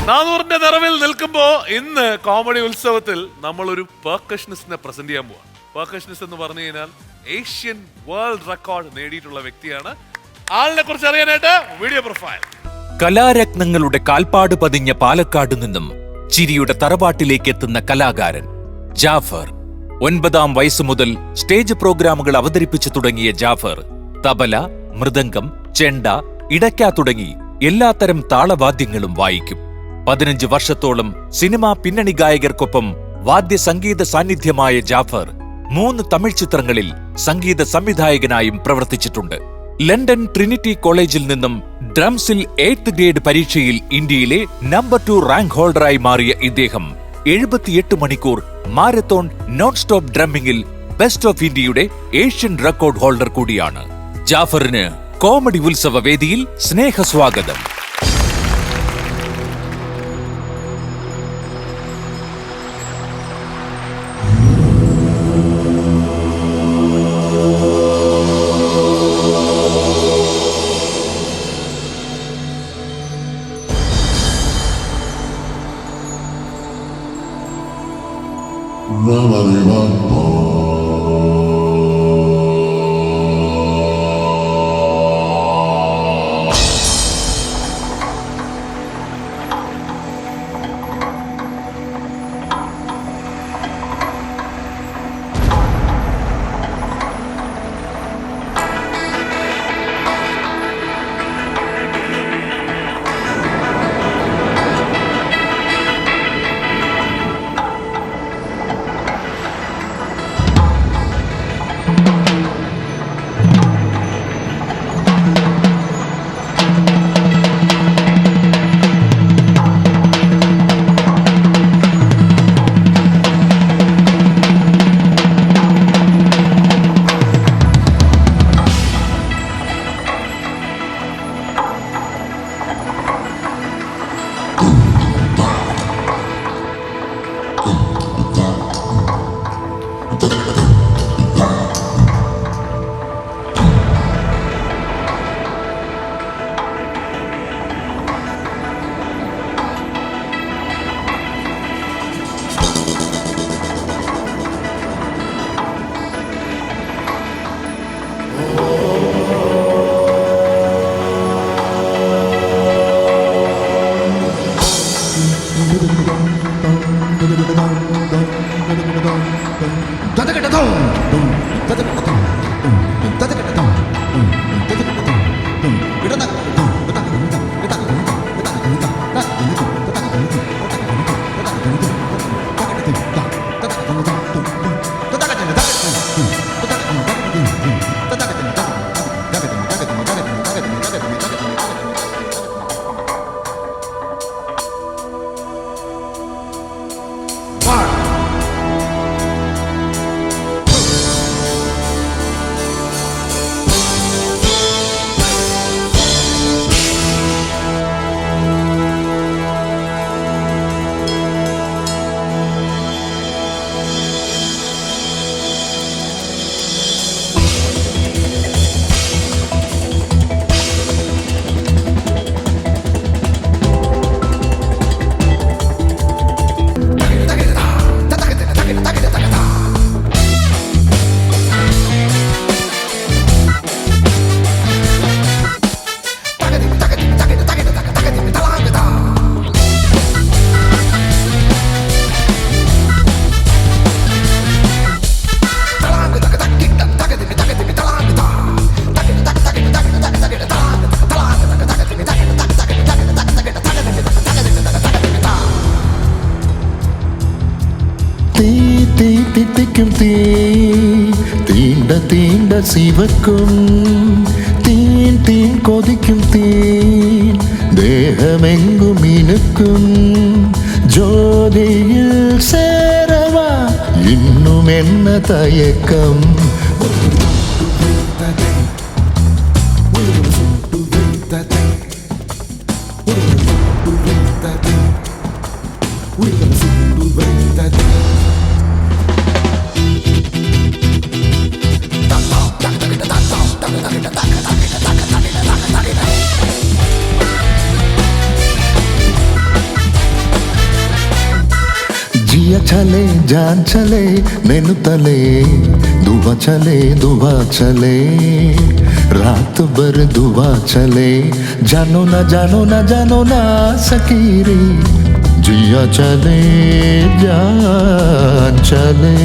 400ന്റെ നിറവിൽ നിൽക്കുമ്പോ ഇന്ന് കോമഡി ഉത്സവത്തിൽ നമ്മൾ ഒരു പെർക്കഷനിസ്റ്റിനെ പ്രസന്റ് ചെയ്യാൻ പോവാണ്. പെർക്കഷനിസ്റ്റ് എന്ന് പറഞ്ഞു കഴിഞ്ഞാൽ ഏഷ്യൻ വേൾഡ് റെക്കോർഡ് നേടിയിട്ടുള്ള വ്യക്തിയാണ്. ആളിനെ കുറിച്ച് അറിയാനായിട്ട് വീഡിയോ പ്രൊഫൈൽ. കലാരത്നങ്ങളുടെ കാൽപ്പാട് പതിഞ്ഞ പാലക്കാട് നിന്നും ചിരിയുടെ തറവാട്ടിലേക്ക് എത്തുന്ന കലാകാരൻ ജാഫർ. 9-ാം വയസ്സു മുതൽ സ്റ്റേജ് പ്രോഗ്രാമുകൾ അവതരിപ്പിച്ചു തുടങ്ങിയ ജാഫർ തബല, മൃദംഗം, ചെണ്ട, ഇടയ്ക്ക തുടങ്ങി എല്ലാത്തരം താളവാദ്യങ്ങളും വായിക്കും. 15 വർഷത്തോളം സിനിമാ പിന്നണി ഗായകർക്കൊപ്പം വാദ്യ സംഗീത സാന്നിധ്യമായ ജാഫർ 3 തമിഴ് ചിത്രങ്ങളിൽ സംഗീത സംവിധായകനായും പ്രവർത്തിച്ചിട്ടുണ്ട്. ലണ്ടൻ ട്രിനിറ്റി കോളേജിൽ നിന്നും ഡ്രംസിൽ 8th ഗ്രേഡ് പരീക്ഷയിൽ ഇന്ത്യയിലെ നമ്പർ 2 റാങ്ക് ഹോൾഡറായി മാറിയ ഇദ്ദേഹം 78 മണിക്കൂർ മാരത്തോൺ നോൺ സ്റ്റോപ്പ് ഡ്രമ്മിംഗിൽ ബെസ്റ്റ് ഓഫ് ഇന്ത്യയുടെ ഏഷ്യൻ റെക്കോർഡ് ഹോൾഡർ കൂടിയാണ്. ജാഫറിന് കോമഡി ഉത്സവ വേദിയിൽ സ്നേഹസ്വാഗതം. தித்திக்கும் தீண்ட தீண்ட சிவக்கும் தீன் தீன் கொதிக்கும் தீன் தேகமெங்கும் இனுக்கும் ஜோதியில் சேரவா இன்னும் என்ன தயக்கம் चले जान चले मैनू तले दुआ चले रात भर दुआ चले जानो ना सकीरी जिया चले जान चले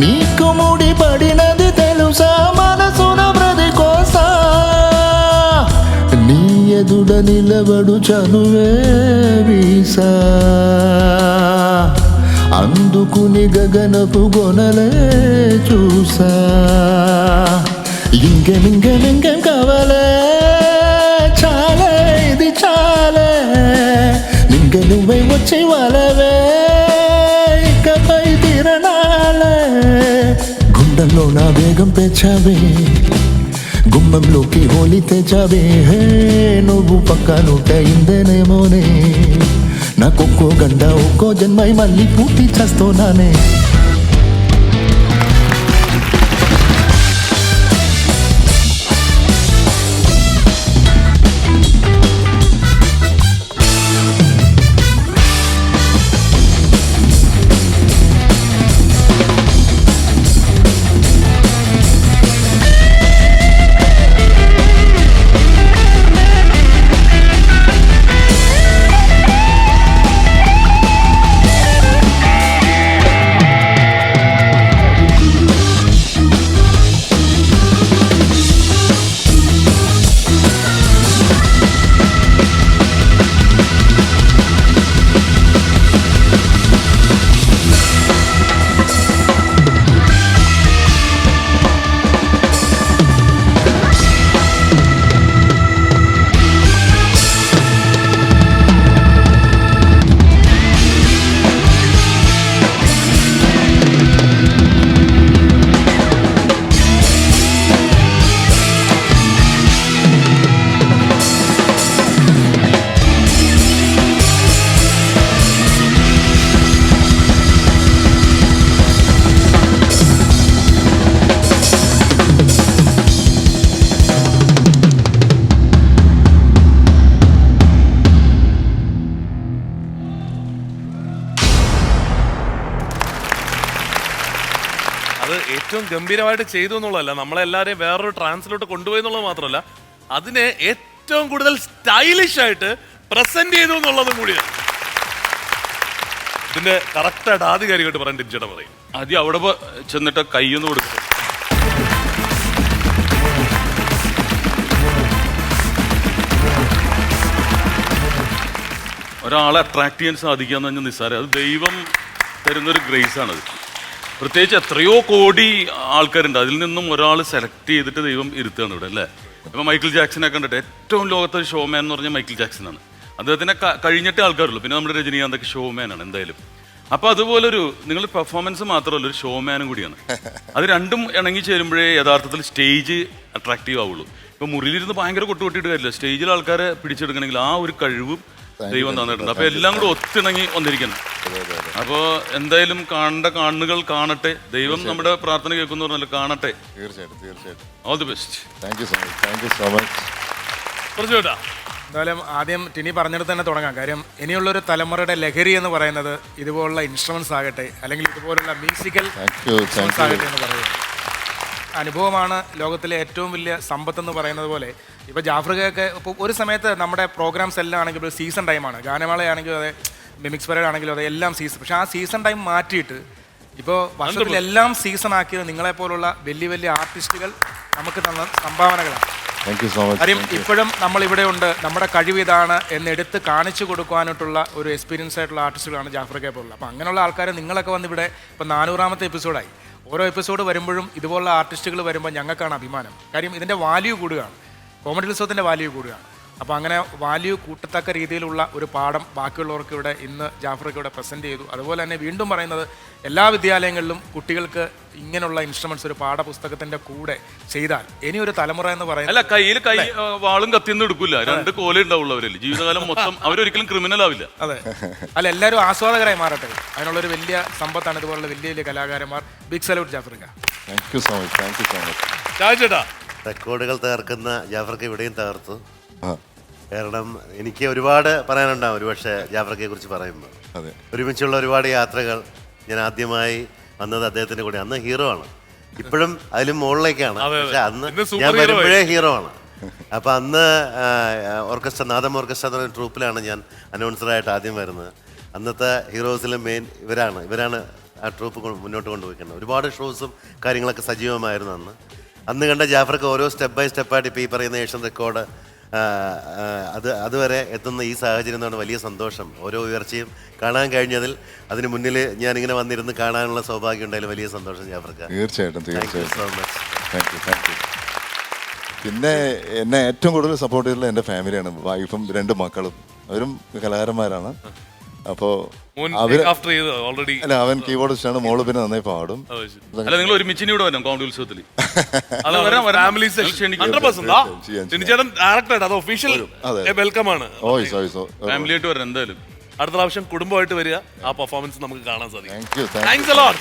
నీకు ముడి పడినది తెలుసా మనసున ప్రతి కోసా నీ ఎదుడ నిలబడు చనువే వీసా అందుకుని గగనపు గొనలే చూసా ఇంకేం కావాలే చాలే ఇది చాలే నింక నువ్వే వచ్చి వాళ్ళవే ఇకపై తిరణాలే గుండెల్లో నా వేగం పెంచావే గుమ్మంలోకి హోలీ తెచ్చావే హే నువ్వు పక్కనుంటే ఇందేనేమోనే నాకొక్కో గంట ఒక్కో జన్మై మళ్ళీ పూర్తి చేస్తున్నానే അത് ഏറ്റവും ഗംഭീരമായിട്ട് ചെയ്തു എന്നുള്ളതല്ല, നമ്മളെല്ലാവരെയും വേറൊരു ട്രാൻസിലോട്ട് കൊണ്ടുപോയി എന്നുള്ളത് മാത്രമല്ല, അതിനെ ഏറ്റവും കൂടുതൽ സ്റ്റൈലിഷ് ആയിട്ട് പ്രസന്റ് ചെയ്തു എന്നുള്ളതും കൂടിയാണ്. ഇതിന്റെ കറക്റ്റായിട്ട് ആധികാരികമായിട്ട് പറയാൻ ടിൻചേട്ടൻ പറയും. ആദ്യം അവിടെ ചെന്നിട്ട് കൈയൊന്ന് കൊടുക്കും. ഒരാളെ അട്രാക്ട് ചെയ്യാൻ സാധിക്കുക എന്ന് പറഞ്ഞാൽ നിസ്സാരം, അത് ദൈവം തരുന്നൊരു ഗ്രേസ് ആണത്. പ്രത്യേകിച്ച് എത്രയോ കോടി ആൾക്കാരുണ്ട്, അതിൽ നിന്നും ഒരാൾ സെലക്ട് ചെയ്തിട്ട് ദൈവം ഇരുത്തുകയാണ് ഇവിടെ, അല്ലേ? ഇപ്പം മൈക്കിൾ ജാക്സനെ കണ്ടിട്ട് ഏറ്റവും ലോകത്തെ ഷോമാൻ എന്ന് പറഞ്ഞാൽ മൈക്കിൾ ജാക്സനാണ്. അദ്ദേഹത്തിനെ കഴിഞ്ഞിട്ടേ ആൾക്കാരുള്ളൂ. പിന്നെ നമ്മുടെ രജനീകാന്തൊക്കെ ഷോമാനാണ് എന്തായാലും. അപ്പോൾ അതുപോലൊരു നിങ്ങൾ പെർഫോമൻസ് മാത്രമല്ല, ഒരു ഷോമാനും കൂടിയാണ്. അത് രണ്ടും ഇണങ്ങി ചേരുമ്പോഴേ യഥാർത്ഥത്തിൽ സ്റ്റേജ് അട്രാക്റ്റീവ് ആവുള്ളൂ. ഇപ്പം മുറിയിലിരുന്ന് ഭയങ്കര കൊട്ടുകൊട്ടിയിട്ട് കാര്യമില്ല, സ്റ്റേജിൽ ആൾക്കാരെ പിടിച്ചെടുക്കണമെങ്കിൽ ആ ഒരു കഴിവും ദൈവം തന്നിട്ടുണ്ട്. അപ്പൊ എല്ലാം കൂടെ ഒത്തിണങ്ങി വന്നിരിക്കണം. അപ്പോ എന്തായാലും കണ്ണുകൾ കാണട്ടെ, ദൈവം നമ്മുടെ പ്രാർത്ഥന കേൾക്കുന്നു പറഞ്ഞാൽ കാണട്ടെ. തീർച്ചയായിട്ടും all the best. Thank you so much. എന്തായാലും ആദ്യം ടിനി പറഞ്ഞിടത്ത് തന്നെ തുടങ്ങാം. കാര്യം ഇനിയുള്ളൊരു തലമുറയുടെ ലഹരി എന്ന് പറയുന്നത് ഇതുപോലുള്ള ഇൻസ്ട്രുമെന്റ്സ് ആകട്ടെ, അല്ലെങ്കിൽ ഇതുപോലുള്ള മ്യൂസിക്കൽ ഇൻസ്ട്രുമെന്റ്സ് ആകട്ടെ എന്ന് പറയുന്നത് അനുഭവമാണ് ലോകത്തിലെ ഏറ്റവും വലിയ സമ്പത്തെന്ന് പറയുന്നത് പോലെ. ഇപ്പോൾ ജാഫ്രിക്കയൊക്കെ ഇപ്പോൾ ഒരു സമയത്ത് നമ്മുടെ പ്രോഗ്രാംസ് എല്ലാം ആണെങ്കിലും ഒരു സീസൺ ടൈമാണ്, ഗാനമേളയാണെങ്കിലും അതെ, മിമിക്സ് പരേഡ് ആണെങ്കിലും അതെ, എല്ലാം സീസൺ. പക്ഷേ ആ സീസൺ ടൈം മാറ്റിയിട്ട് ഇപ്പോൾ വർഷത്തിലെല്ലാം സീസൺ ആക്കിയത് നിങ്ങളെപ്പോലുള്ള വലിയ വലിയ ആർട്ടിസ്റ്റുകൾ നമുക്ക് തന്ന സംഭാവനകളാണ്. കാര്യം ഇപ്പോഴും നമ്മളിവിടെ ഉണ്ട്, നമ്മുടെ കഴിവ് ഇതാണ് എന്നെടുത്ത് കാണിച്ചു കൊടുക്കാനായിട്ടുള്ള ഒരു എക്സ്പീരിയൻസ് ആയിട്ടുള്ള ആർട്ടിസ്റ്റുകളാണ് ജാഫ്രിക്കയെ പോലുള്ള. അപ്പോൾ അങ്ങനെയുള്ള ആൾക്കാരെ നിങ്ങളൊക്കെ വന്നിവിടെ ഇപ്പോൾ 400ാമത്തെ എപ്പിസോഡായി. ഓരോ എപ്പിസോഡ് വരുമ്പോഴും ഇതുപോലുള്ള ആർട്ടിസ്റ്റുകൾ വരുമ്പോൾ ഞങ്ങൾക്കാണ് അഭിമാനം. കാര്യം ഇതിൻ്റെ വാല്യൂ കൂടുകയാണ്, കോമഡി ഉത്സവത്തിൻ്റെ വാല്യൂ കൂടുകയാണ്. അപ്പോൾ അങ്ങനെ വാല്യൂ കൂട്ടത്തക്ക രീതിയിലുള്ള ഒരു പാഠം ബാക്കിയുള്ളവർക്ക് ഇവിടെ ഇന്ന് ജാഫർക്ക് ഇവിടെ പ്രസൻറ്റ് ചെയ്തു. അതുപോലെ തന്നെ വീണ്ടും പറയുന്നത് എല്ലാ വിദ്യാലയങ്ങളിലും കുട്ടികൾക്ക് ഇങ്ങനെയുള്ള ഇൻസ്ട്രുമെന്റ്സ് ഒരു പാഠപുസ്തകത്തിന്റെ കൂടെ ചെയ്താൽ ഇനി ഒരു തലമുറ എന്ന് പറയുന്നത് അല്ല, കയ്യിൽ വാളും കത്തിയൊന്നും എടുക്കില്ല, 2 കോലേ ഉണ്ടാവുള്ളൂ അവരല്ലേ. ജീവിതകാലം മൊത്തം അവരൊരിക്കലും ക്രിമിനൽ ആവില്ല. അതെ, അല്ല എല്ലാവരും ആസ്വാദകരായി മാറട്ടെ. അതിനുള്ളൊരു വലിയ സമ്പത്താണ് ഇതുപോലുള്ള വലിയ വലിയ കലാകാരന്മാർ. ബിഗ് സല്യൂട്ട് ജാഫർക്ക. Thank you so much. ചാച്ചേട്ടാ റെക്കോർഡുകൾ തകർക്കുന്ന ജാഫർക്ക് ഇവിടെയും തകർത്തു. ആ, കാരണം എനിക്ക് ഒരുപാട് പറയാനുണ്ടാവും ഒരുപക്ഷെ ജാഫർക്കയെ കുറിച്ച് പറയുമ്പോൾ. അതെ. ഒരുമിച്ചുള്ള ഒരുപാട് യാത്രകൾ. ഞാൻ ആദ്യമായി വന്നത് അദ്ദേഹത്തിന്റെ കൂടെ. അന്ന് ഹീറോ ആണ്, ഇപ്പോഴും അതിലും മുകളിലേക്കാണ്. അതെ, അതെ. പക്ഷെ അന്ന് ഇന്ന് super ഞാൻ hero വരുമ്പോഴേ ഹീറോ ആണ്. അപ്പൊ അന്ന് ഓർക്കസ്ട്ര, നാദം ഓർക്കസ്ട്ര എന്ന ട്രൂപ്പിലാണ് ഞാൻ അനൗൺസറായിട്ട് ആദ്യം വരുന്നത്. അന്നത്തെ ഹീറോസിലെ മെയിൻ ഇവരാണ് ആ ട്രൂപ്പ് മുന്നോട്ട് കൊണ്ടുപോയിക്കുന്നത്. ഒരുപാട് ഷോസും കാര്യങ്ങളൊക്കെ സജീവമായിരുന്നു അന്ന് കണ്ട ജാഫർക്ക് ഓരോ സ്റ്റെപ്പ് ബൈ സ്റ്റെപ്പായിട്ട് ഇപ്പോൾ ഈ പറയുന്ന ഏഷ്യൻ റെക്കോർഡ് അതുവരെ എത്തുന്ന ഈ സാഹചര്യം എന്നാണ് വലിയ സന്തോഷം. ഓരോ ഉയർച്ചയും കാണാൻ കഴിഞ്ഞതിൽ അതിന് മുന്നിൽ ഞാനിങ്ങനെ വന്നിരുന്ന് കാണാനുള്ള സൗഭാഗ്യം ഉണ്ടായാലും വലിയ സന്തോഷം ജാഫർക്ക്. തീർച്ചയായിട്ടും തീർച്ചയായിട്ടും. So much. Thank you. പിന്നെ എന്നെ ഏറ്റവും കൂടുതൽ സപ്പോർട്ട് ചെയ്തിട്ടുള്ള എൻ്റെ ഫാമിലിയാണ്. വൈഫും 2 മക്കളും, അവരും കലാകാരന്മാരാണ്. അപ്പോൾ ഓൾറെഡി അല്ല, അവൻ കീബോർഡിസ്റ്റാണ്, മോള് പിന്നെ നന്നായി പാടും. അല്ല, നിങ്ങൾ ഒരുമിച്ച് ഇവിടെ വരാം കോമഡി ഉത്സവത്തിൽ. ഫാമിലി ചേട്ടൻ ഡയറക്ടറായിട്ട് അത് ഒഫീഷ്യൽ അതെ. വെൽക്കം ആണ്. ഫാമിലി ആയിട്ട് വരാം എന്തായാലും. അടുത്ത പ്രാവശ്യം കുടുംബമായിട്ട് വരിക, ആ പെർഫോമൻസ് നമുക്ക് കാണാൻ സാധിക്കും. Thank you. Thanks a lot.